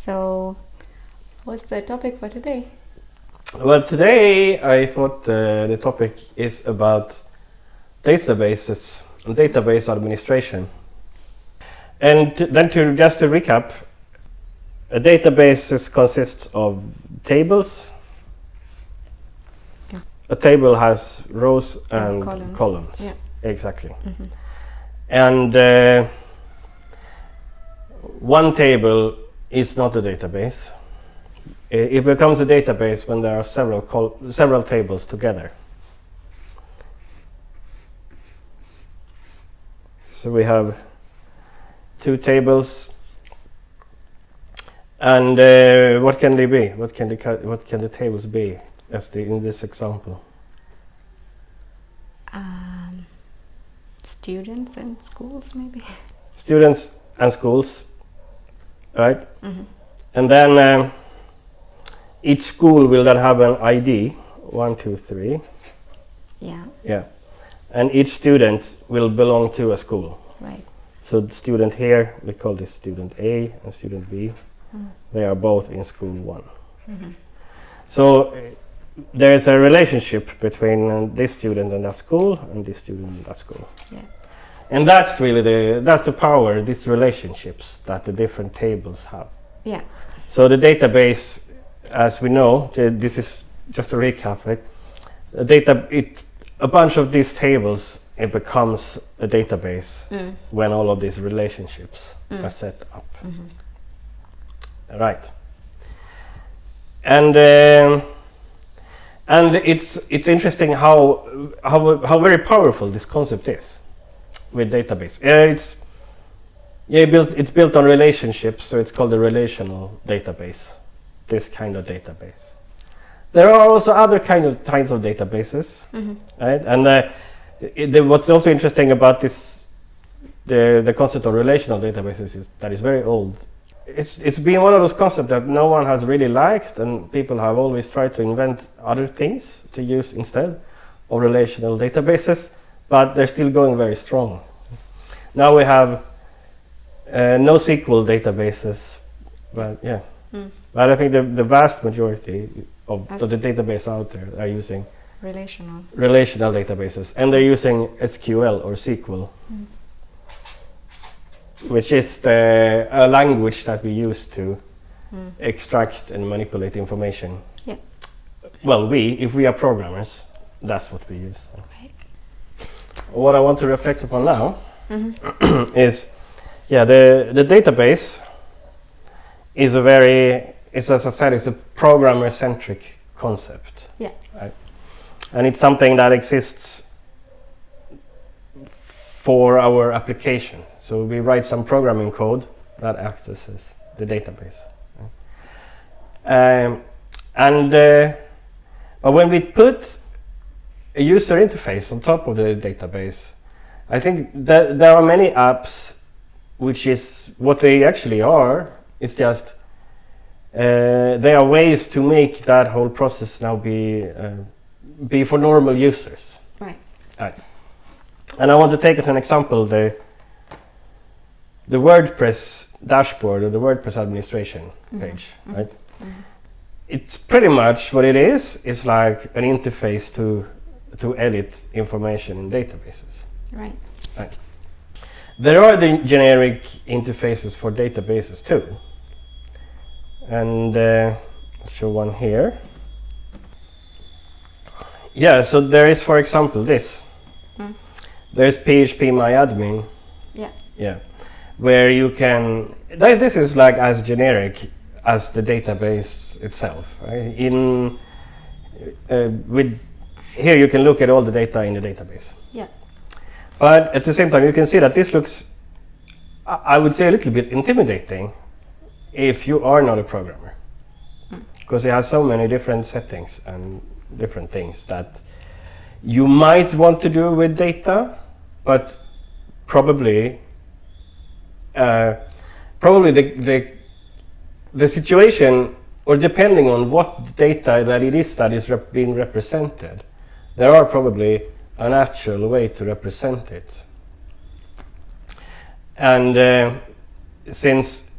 So, what's the topic for today? Well, today I thought the topic is about databases and database administration. And then just to recap, a database consists of tables. Yeah. A table has rows and columns. Yeah. Exactly. Mm-hmm. And one table is not a database. It becomes a database when there are several tables together. So we have two tables, and what can they be? What can the tables be? In this example. Students and schools, maybe. Students and schools, right? Mm-hmm. And then each school will then have an ID, 1, 2, 3. Yeah. Yeah. And each student will belong to a school. Right. So the student here, we call this student A and student B. Mm. They are both in school 1. Mm-hmm. So there is a relationship between this student and that school and this student and that school. Yeah. And that's really the power, these relationships that the different tables have. Yeah. So the database, as we know, this is just a recap, right? A bunch of these tables, it becomes a database when all of these relationships are set up. Mm-hmm. Right. And it's interesting how very powerful this concept is with database. It's built on relationships, so it's called a relational database. This kind of database. There are also other kinds of databases, right? And what's also interesting about this, the concept of relational databases is that it's very old. It's been one of those concepts that no one has really liked, and people have always tried to invent other things to use instead of relational databases, but they're still going very strong. Now we have NoSQL databases, but yeah. But I think the vast majority of the database out there are using relational databases, and they're using SQL or SQL, which is a language that we use to extract and manipulate information. Yeah. Well, if we are programmers, that's what we use. Right. What I want to reflect upon now is, the database is as I said, it's a programmer-centric concept. Yeah. Right? And it's something that exists for our application. So we write some programming code that accesses the database. But when we put a user interface on top of the database, I think that there are many apps which is what they actually are. It's just there are ways to make that whole process now be for normal users. Right. Right. And I want to take it an example, the WordPress dashboard or the WordPress administration page, right? Mm-hmm. It's pretty much what it is. It's like an interface to edit information in databases. Right. Right. There are the generic interfaces for databases too. And I'll show one here. Yeah, so there is, for example, this. There's phpMyAdmin. Yeah. Yeah. Where you can, this is like as generic as the database itself. Right? Here you can look at all the data in the database. Yeah. But at the same time, you can see that this looks, I would say, a little bit intimidating if you are not a programmer, because it has so many different settings and different things that you might want to do with data, but probably the situation, or depending on what data that it is that is being represented, there are probably a natural way to represent it. And since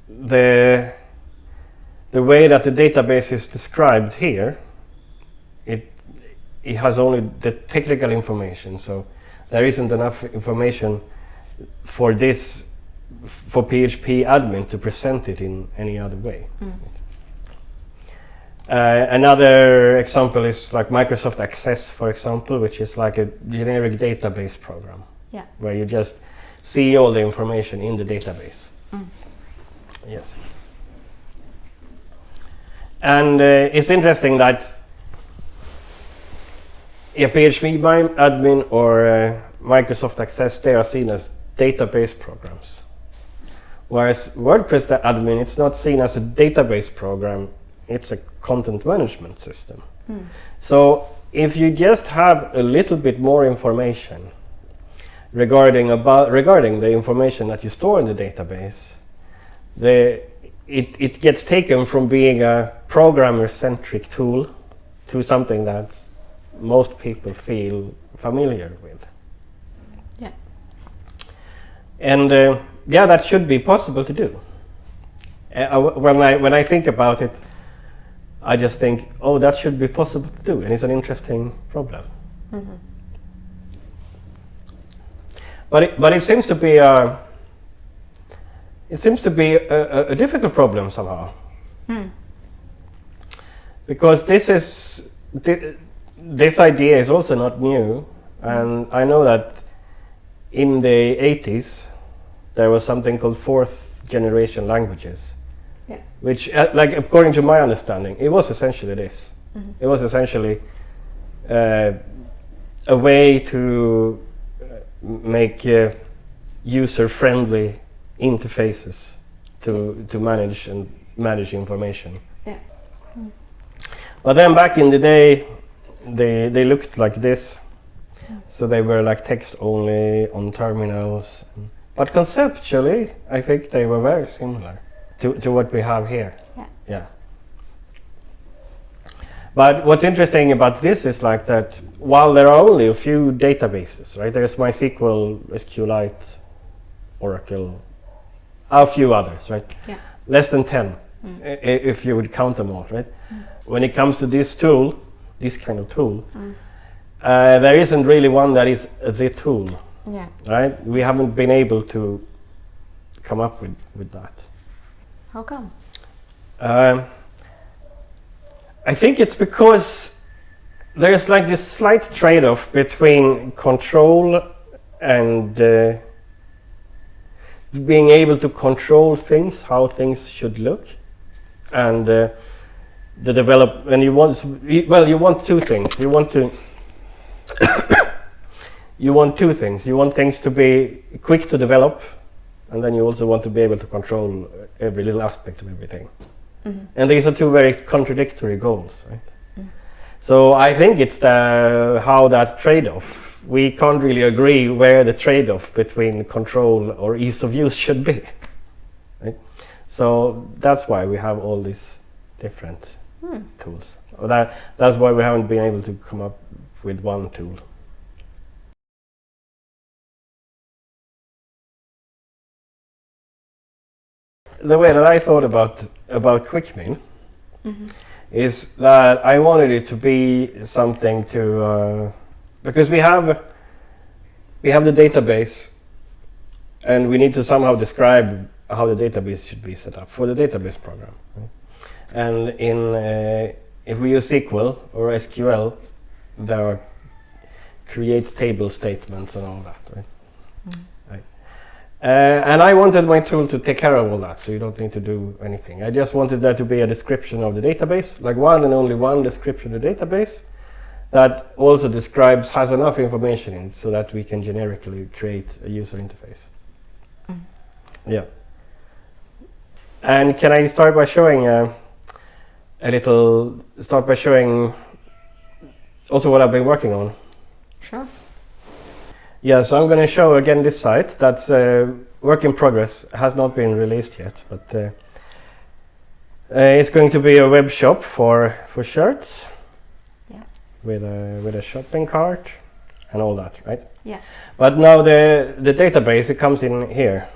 the way that the database is described here, it has only the technical information, so there isn't enough information for this, for PHP admin to present it in any other way. Another example is like Microsoft Access, for example, which is like a generic database program, where you just see all the information in the database. Yes. And it's interesting that a PHP admin or Microsoft Access, they are seen as database programs. Whereas WordPress admin, it's not seen as a database program, it's a content management system. So if you just have a little bit more information regarding the information that you store in the database, it gets taken from being a programmer-centric tool to something that most people feel familiar with. Yeah. And that should be possible to do. When I think about it, I just think, oh, that should be possible to do, and it's an interesting problem. But it seems to be a difficult problem somehow, because this idea is also not new, and I know that in the 80s there was something called fourth generation languages, which, like, according to my understanding, it was essentially this. It was essentially a way to make user-friendly interfaces to manage information. But then back in the day, they looked like this. So they were like text only on terminals. But conceptually, I think they were very similar to what we have here. Yeah. But what's interesting about this is like that while there are only a few databases, right? There's MySQL, SQLite, Oracle, a few others, right? Less than 10, if you would count them all, right? When it comes to this tool, this kind of tool, there isn't really one that is the tool, right? We haven't been able to come up with that. How come? I think it's because there's like this slight trade-off between control and being able to control things, how things should look, and and you want two things. You want two things. You want things to be quick to develop, and then you also want to be able to control every little aspect of everything. And these are two very contradictory goals, right? So I think it's how that trade-off. We can't really agree where the trade-off between control or ease of use should be, right? So that's why we have all these different tools. That's why we haven't been able to come up with one tool. The way that I thought about QuickMin is that I wanted it to be something to because we have the database, and we need to somehow describe how the database should be set up for the database program. Right? And if we use SQL or SQL, there are create table statements and all that, right? And I wanted my tool to take care of all that, so you don't need to do anything. I just wanted there to be a description of the database, like one and only one description of the database that also has enough information in it so that we can generically create a user interface. Yeah. And can I start by showing also what I've been working on? Sure. Yeah, so I'm going to show again this site. That's work in progress, has not been released yet, but it's going to be a web shop for shirts, with a shopping cart and all that, right? Yeah. But now the database, it comes in here.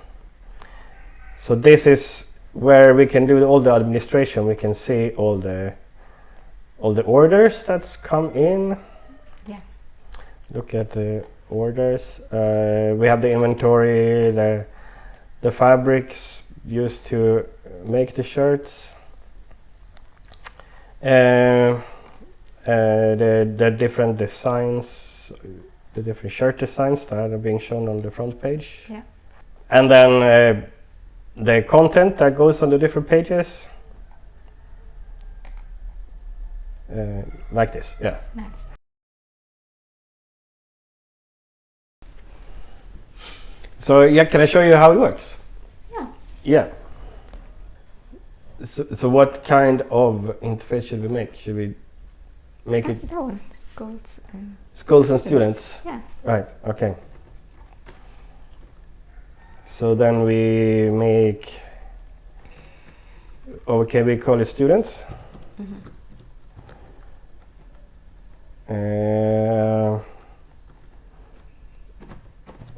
So this is where we can do all the administration. We can see all the orders that's come in. Yeah. Look at the orders. We have the inventory, the fabrics used to make the shirts, the different designs, the different shirt designs that are being shown on the front page. Yeah. And then the content that goes on the different pages. Like this, yeah. Nice. So yeah, can I show you how it works? Yeah. Yeah. So what kind of interface should we make? Should we make it That one. schools and students? Yeah. Right, okay. So then we make, okay, we call it students. Mm-hmm.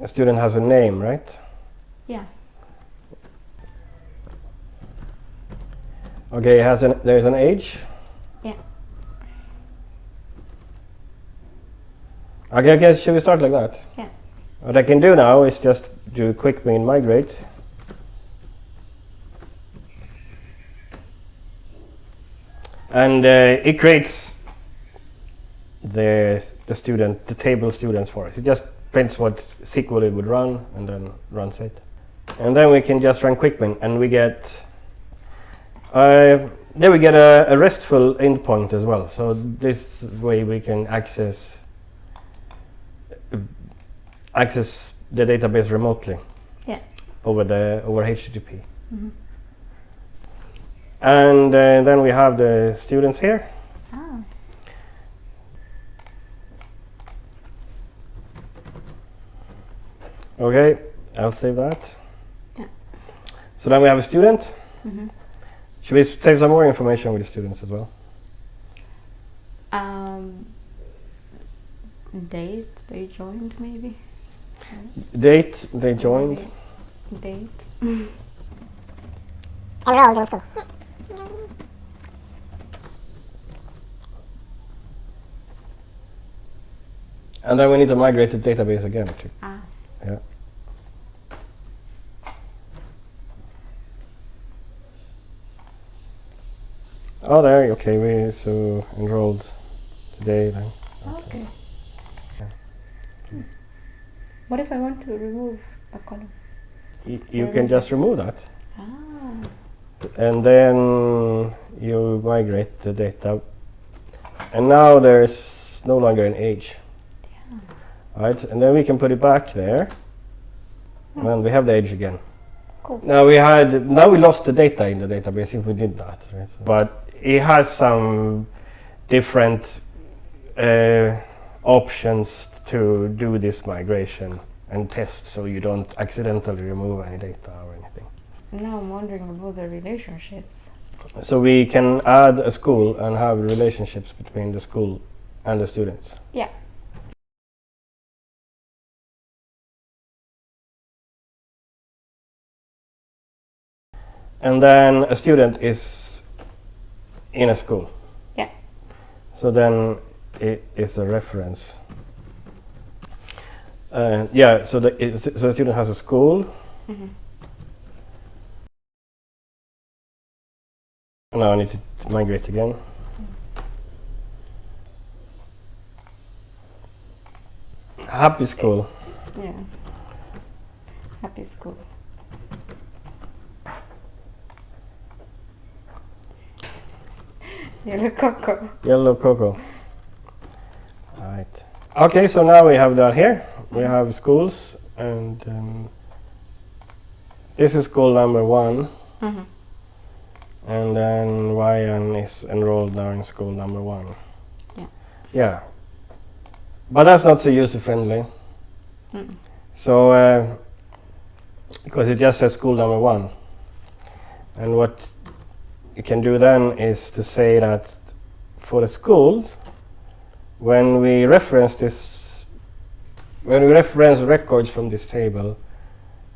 A student has a name, right? Yeah. Okay, there's an age. Yeah. Okay, should we start like that? Yeah. What I can do now is just do quick main migrate. And it creates the table students for us. It just prints what SQL it would run and then runs it. And then we can just run quick main and we get a RESTful endpoint as well. So this way we can access the database remotely. Yeah. Over HTTP. Mm-hmm. And then we have the students here. Ah. Okay, I'll save that. Yeah. So then we have a student. Mm-hmm. Should we save some more information with the students as well? Date they joined, maybe. Date they joined. Date. Enrolled in school. And then we need to migrate the database again. Ah. Yeah. Oh, there. Okay, we so enrolled today then. Okay. What if I want to remove a column? You can just remove that. Ah. And then you migrate the data. And now there's no longer an age. Yeah. Right? And then we can put it back there. And then we have the age again. Cool. Now we lost the data in the database if we did that. Right? But it has some different options to do this migration and test so you don't accidentally remove any data or anything. Now I'm wondering about the relationships. So we can add a school and have relationships between the school and the students. Yeah. And then a student is in a school. Yeah. So then it is a reference. Yeah, so the student has a school. Mm-hmm. Now I need to migrate again. Happy school. Yeah. Happy school. Yellow cocoa. Yellow cocoa. Right. Okay, so now we have that here. We have schools, and this is school number 1. Mm-hmm. And then Ryan is enrolled now in school number 1. Yeah. Yeah. But that's not so user-friendly. Mm. So, because it just says school number 1. And what you can do then is to say that for the school, when we reference records from this table,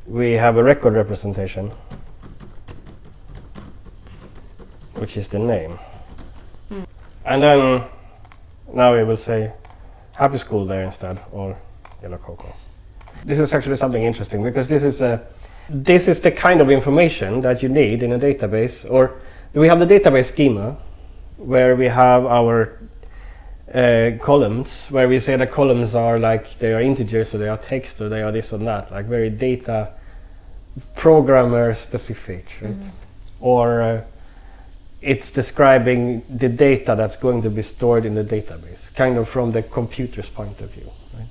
we have a record representation. which is the name. And then now we will say happy school there instead, or yellow cocoa. This is actually something interesting because this is the kind of information that you need in a database. Or we have the database schema where we have our columns, where we say the columns are like they are integers or they are text or they are this or that, like very data programmer specific, right? Or it's describing the data that's going to be stored in the database, kind of from the computer's point of view, right?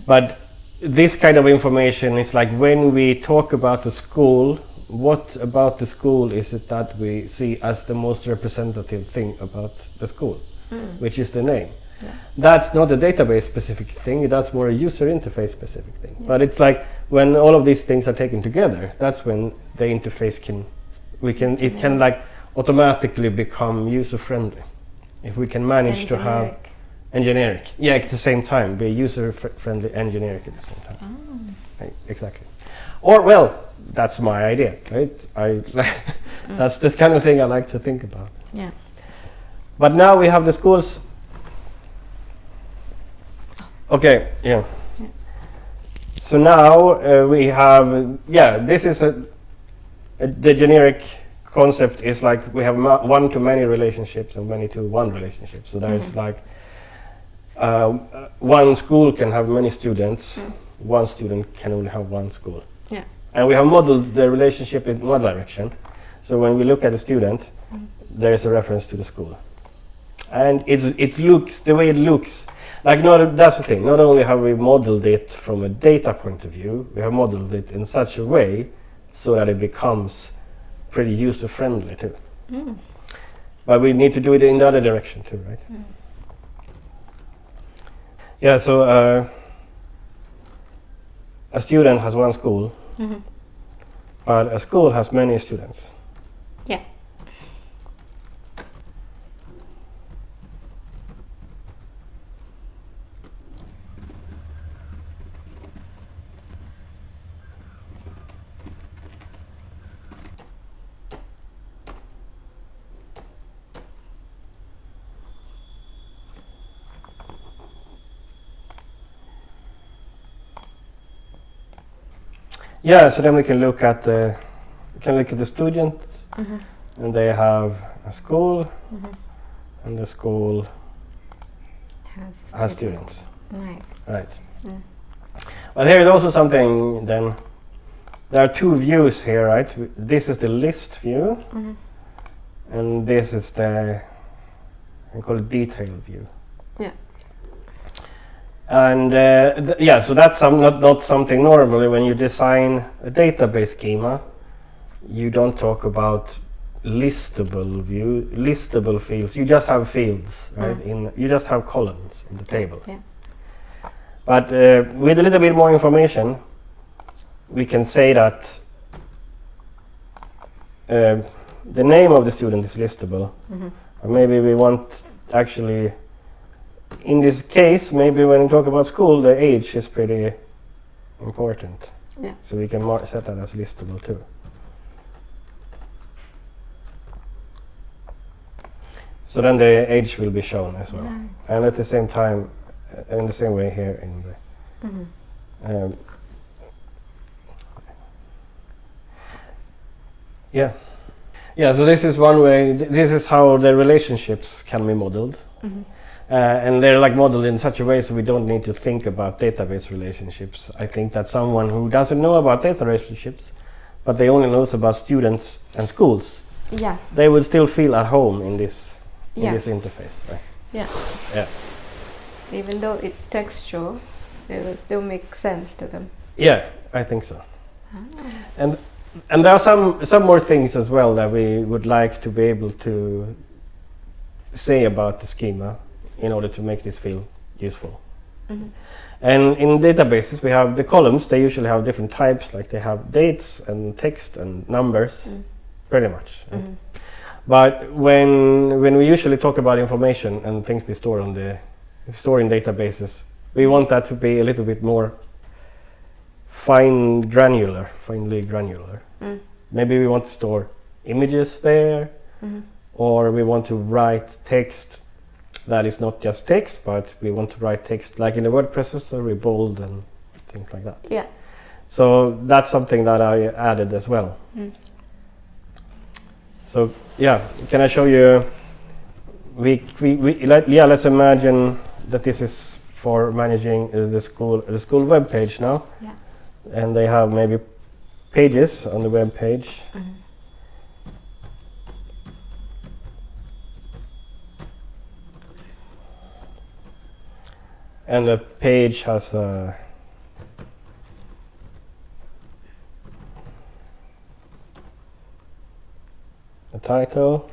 But this kind of information is like when we talk about the school, what about the school is it that we see as the most representative thing about the school, which is the name. Yeah. That's not a database specific thing, that's more a user interface specific thing. Yeah. But it's like when all of these things are taken together, that's when the interface it can like automatically become user friendly. If we can manage to have and generic, yeah, at the same time, be user friendly and generic at the same time. Oh. Right, exactly. Or well, that's my idea, right? That's the kind of thing I like to think about. Yeah. But now we have the schools. Okay, yeah. So now we have, this is the generic concept is like we have one-to-many relationships and many-to-one relationships. So there's like one school can have many students, one student can only have one school. Yeah. And we have modeled the relationship in one direction. So when we look at the student, there is a reference to the school. And it looks, the way it looks, like that's the thing, not only have we modeled it from a data point of view, we have modeled it in such a way so that it becomes pretty user-friendly too. But we need to do it in the other direction too, right? Yeah, so a student has one school, but a school has many students. Yeah. Yeah, so then we can look at the student, and they have a school, and the school has students. Nice. Right. But here is also something. Then there are two views here, right? This is the list view, and this is the we call it detail view. Yeah. And so that's not something normally when you design a database schema. You don't talk about listable fields. You just have fields, right? You just have columns in the table. Yeah. But with a little bit more information, we can say that the name of the student is listable, or maybe we want actually. In this case, maybe when we talk about school, the age is pretty important. Yeah. So we can set that as listable too. So then the age will be shown as well. Nice. And at the same time, in the same way here in the... Yeah, so this is one way, this is how the relationships can be modeled. And they're like modeled in such a way so we don't need to think about database relationships. I think that someone who doesn't know about data relationships, but they only knows about students and schools, they would still feel at home in this this interface, right? Yeah. Even though it's textual, it will still make sense to them. Yeah, I think so. And there are some more things as well that we would like to be able to say about the schema in order to make this feel useful. And in databases we have the columns, they usually have different types, like they have dates and text and numbers, pretty much. But when we usually talk about information and things we store in databases, we want that to be a little bit more finely granular. Maybe we want to store images there, or we want to write text that is not just text, but we want to write text like in the word processor, we bold and things like that. Yeah. So that's something that I added as well. So yeah, can I show you? Let's imagine that this is for managing the school web page now. Yeah. And they have maybe pages on the web page. And the page has a title.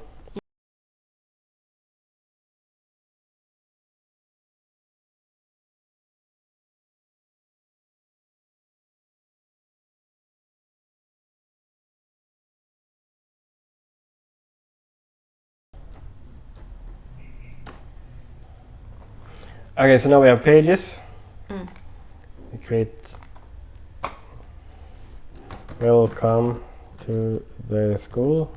Okay, so now we have pages. We create welcome to the school.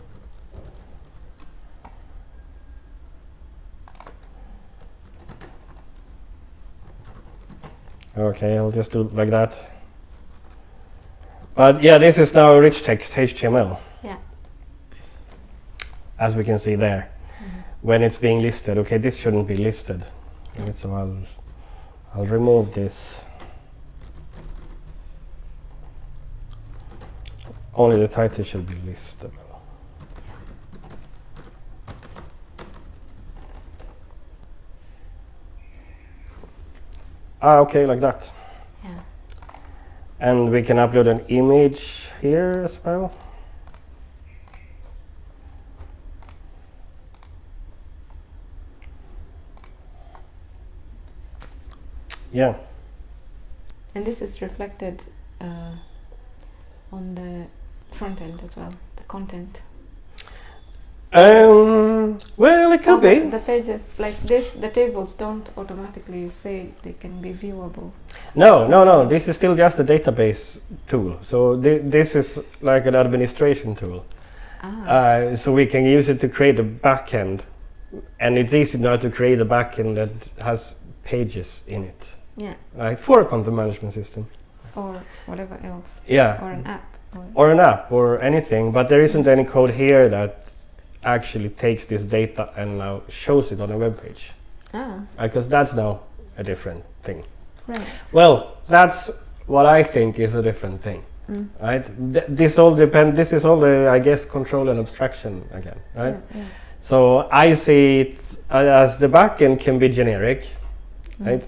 Okay, I'll just do it like that. But yeah, this is now rich text HTML. Yeah. As we can see there. When it's being listed, okay, this shouldn't be listed. Okay, so I'll remove this. Only the title should be listed. Okay, like that. Yeah. And we can upload an image here as well. Yeah. And this is reflected on the front end as well, the content. Well, it could be. The pages like this, the tables don't automatically say they can be viewable. No. This is still just a database tool. So this is like an administration tool. So we can use it to create a backend, and it's easy now to create a backend that has pages in it. Yeah. Right, for a content management system. Or whatever else. Yeah. Or an app. Or an app or anything, but there isn't any code here that actually takes this data and now shows it on a web page. Because that's now a different thing. Right. Well, that's what I think is a different thing. Right? This all depends. This is all the, I guess, control and abstraction again. Right? Yeah. So I see it as the backend can be generic. Right?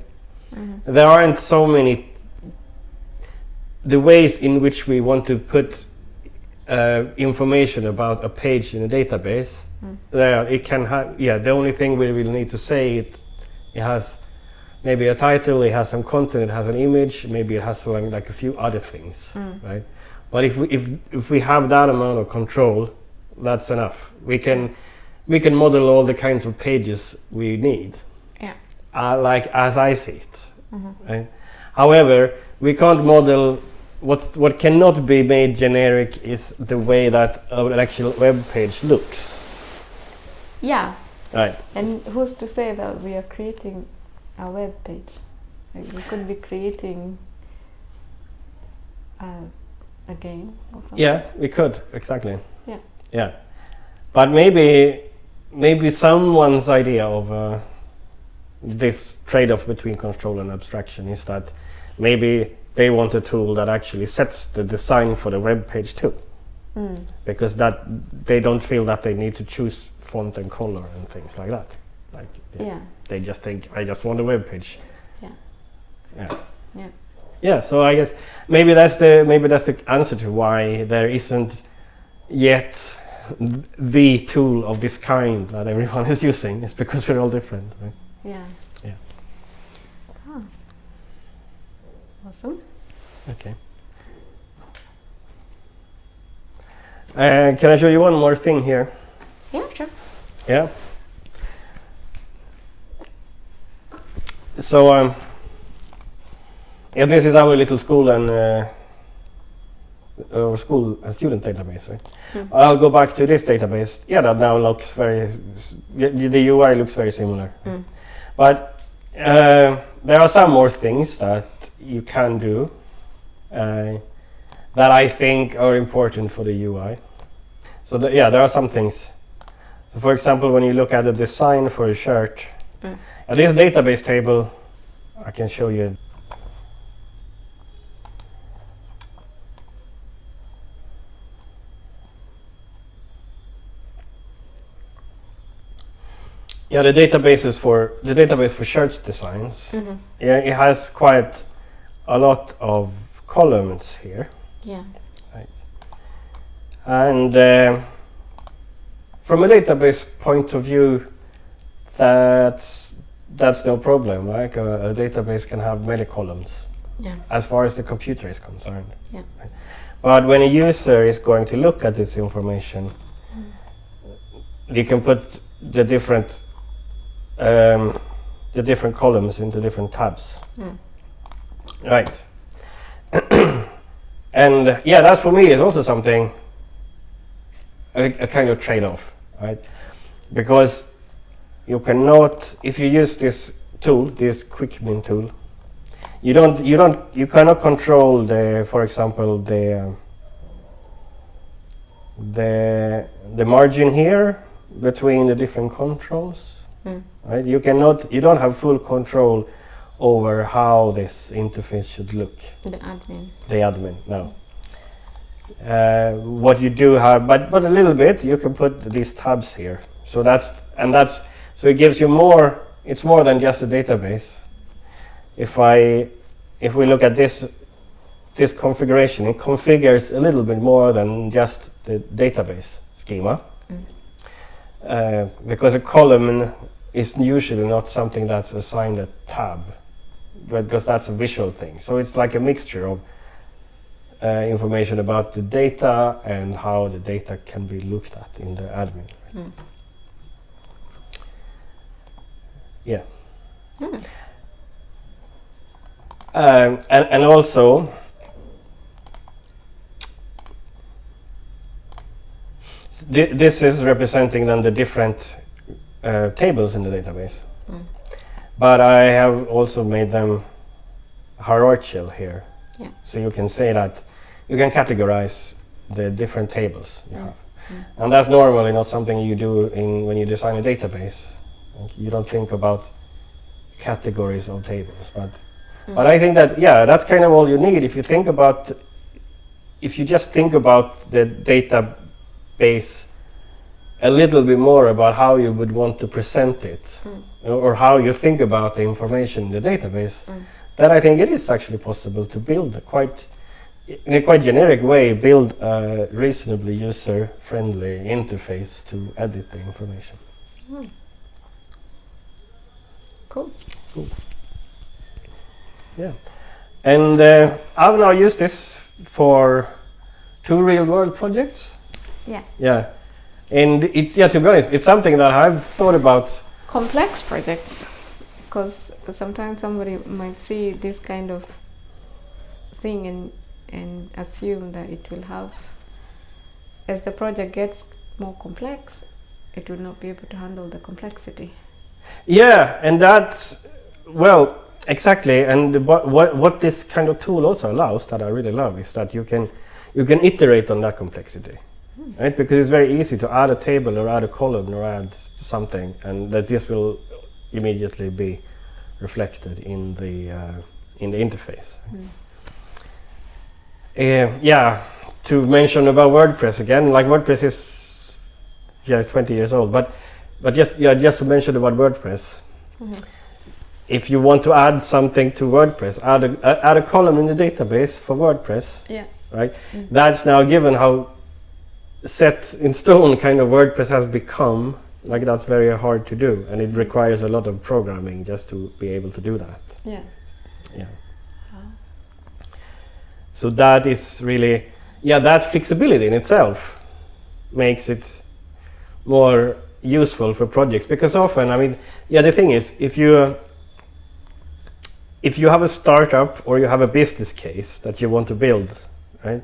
There aren't so many the ways in which we want to put information about a page in a database. There it can have, the only thing we will need to say it has maybe a title, it has some content, it has an image, maybe it has like a few other things, right? But if we have that amount of control, that's enough. We can model all the kinds of pages we need. Like as I see it. Right? However, we can't model what cannot be made generic is the way that an actual web page looks. Yeah. Right. And who's to say that we are creating a web page? Like we could be creating a game or something. Yeah, we could, exactly. Yeah. Yeah. But maybe someone's idea of this trade-off between control and abstraction is that maybe they want a tool that actually sets the design for the web page too, because that they don't feel that they need to choose font and color and things like that. Like they just think I just want a web page. Yeah. So I guess maybe that's the answer to why there isn't yet the tool of this kind that everyone is using. It's because we're all different, right? Yeah. Awesome. Okay. Can I show you one more thing here? Yeah, sure. Yeah. So this is our little school, and or school and student database, right? I'll go back to this database. Yeah, that now looks the UI looks very similar. But there are some more things that you can do that I think are important for the UI. So there are some things. So for example, when you look at the design for a shirt, this database table, I can show you. Yeah, the database for shirts designs. Yeah, it has quite a lot of columns here. Yeah. Right. And from a database point of view, that's no problem. Like a database can have many columns, as far as the computer is concerned. Yeah. Right. But when a user is going to look at this information, you can put the different columns into different tabs. Right. And that for me is also something, a kind of trade-off, right? Because you cannot, if you use this tool, this quick min tool, you cannot control for example, the margin here between the different controls. Right? You don't have full control over how this interface should look. The admin, no. What you do have, but a little bit, you can put these tabs here. So so it gives you more. It's more than just a database. If we look at this configuration, it configures a little bit more than just the database schema. Because a column is usually not something that's assigned a tab, because that's a visual thing. So it's like a mixture of information about the data and how the data can be looked at in the admin. Right? Yeah. And also, this is representing then the different tables in the database. But I have also made them hierarchical here. Yeah. So you can say that you can categorize the different tables you have. And that's normally not something you do when you design a database. You don't think about categories of tables, but I think that that's kind of all you need. If you just think about the database a little bit more about how you would want to present it, or how you think about the information in the database, then I think it is actually possible to build in a quite generic way, build a reasonably user-friendly interface to edit the information. Cool. Yeah. And I've now used this for 2 real-world projects. Yeah. Yeah. And it's, to be honest, it's something that I've thought about. Complex projects, because sometimes somebody might see this kind of thing and assume that it will have, as the project gets more complex, it will not be able to handle the complexity. Yeah, and that's, well, exactly. And what this kind of tool also allows, that I really love, is that you can iterate on that complexity. Right? Because it's very easy to add a table or add a column or add something, and that this will immediately be reflected in the interface. To mention about WordPress again, like WordPress is 20 years old, but just to mention about WordPress. If you want to add something to WordPress, add a column in the database for WordPress. Yeah. Right. That's now, given how set in stone kind of WordPress has become, like that's very hard to do, and it requires a lot of programming just to be able to do that. Yeah. So that is really, that flexibility in itself makes it more useful for projects, because often, the thing is, if you have a startup or you have a business case that you want to build, right?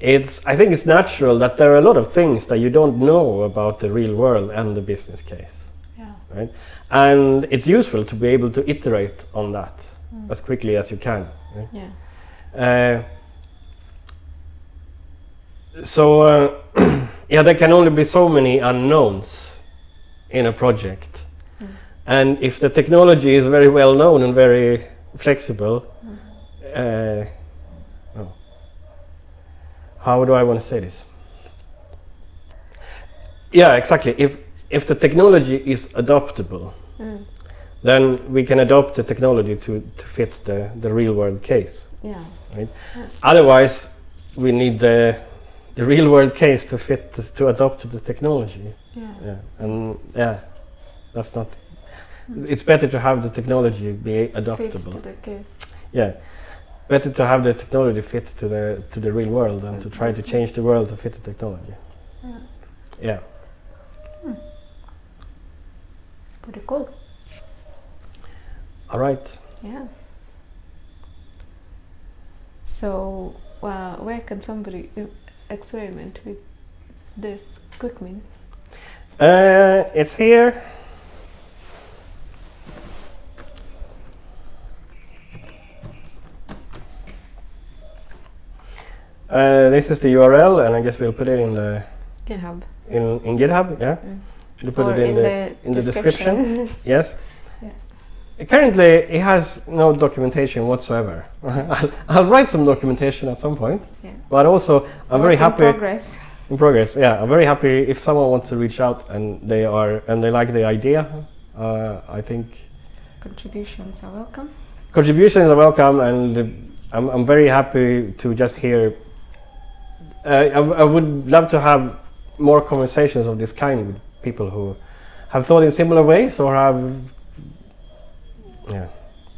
I think it's natural that there are a lot of things that you don't know about the real world and the business case. Yeah. Right? And it's useful to be able to iterate on that as quickly as you can. Right? Yeah. Yeah, there can only be so many unknowns in a project. And if the technology is very well known and very flexible, how do I want to say this? Yeah, exactly. If the technology is adaptable, then we can adopt the technology to fit the real world case. Yeah. Right? Yeah. Otherwise, we need the real world case to fit to adopt to the technology. Yeah. Yeah. And yeah, that's not. It's better to have the technology be adaptable. Fit to the case. Yeah. Better to have the technology fit to the real world than to try to change the world to fit the technology. Yeah. Yeah. Pretty cool. All right. Yeah. So, where can somebody experiment with this QuickMin? It's here. This is the URL, and I guess we'll put it in the GitHub. In GitHub, yeah. We'll put it in the description. Yes. Yeah. Currently, it has no documentation whatsoever. I'll write some documentation at some point. Yeah. But also, I'm very happy. In progress, yeah. I'm very happy if someone wants to reach out and they like the idea. I think contributions are welcome. Contributions are welcome, and I'm very happy to just hear. I would love to have more conversations of this kind with people who have thought in similar ways or have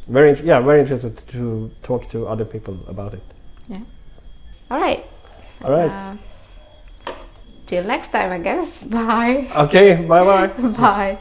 very interested to talk to other people about it. Yeah. All right. Till next time, I guess. Bye. Okay. Bye. Bye.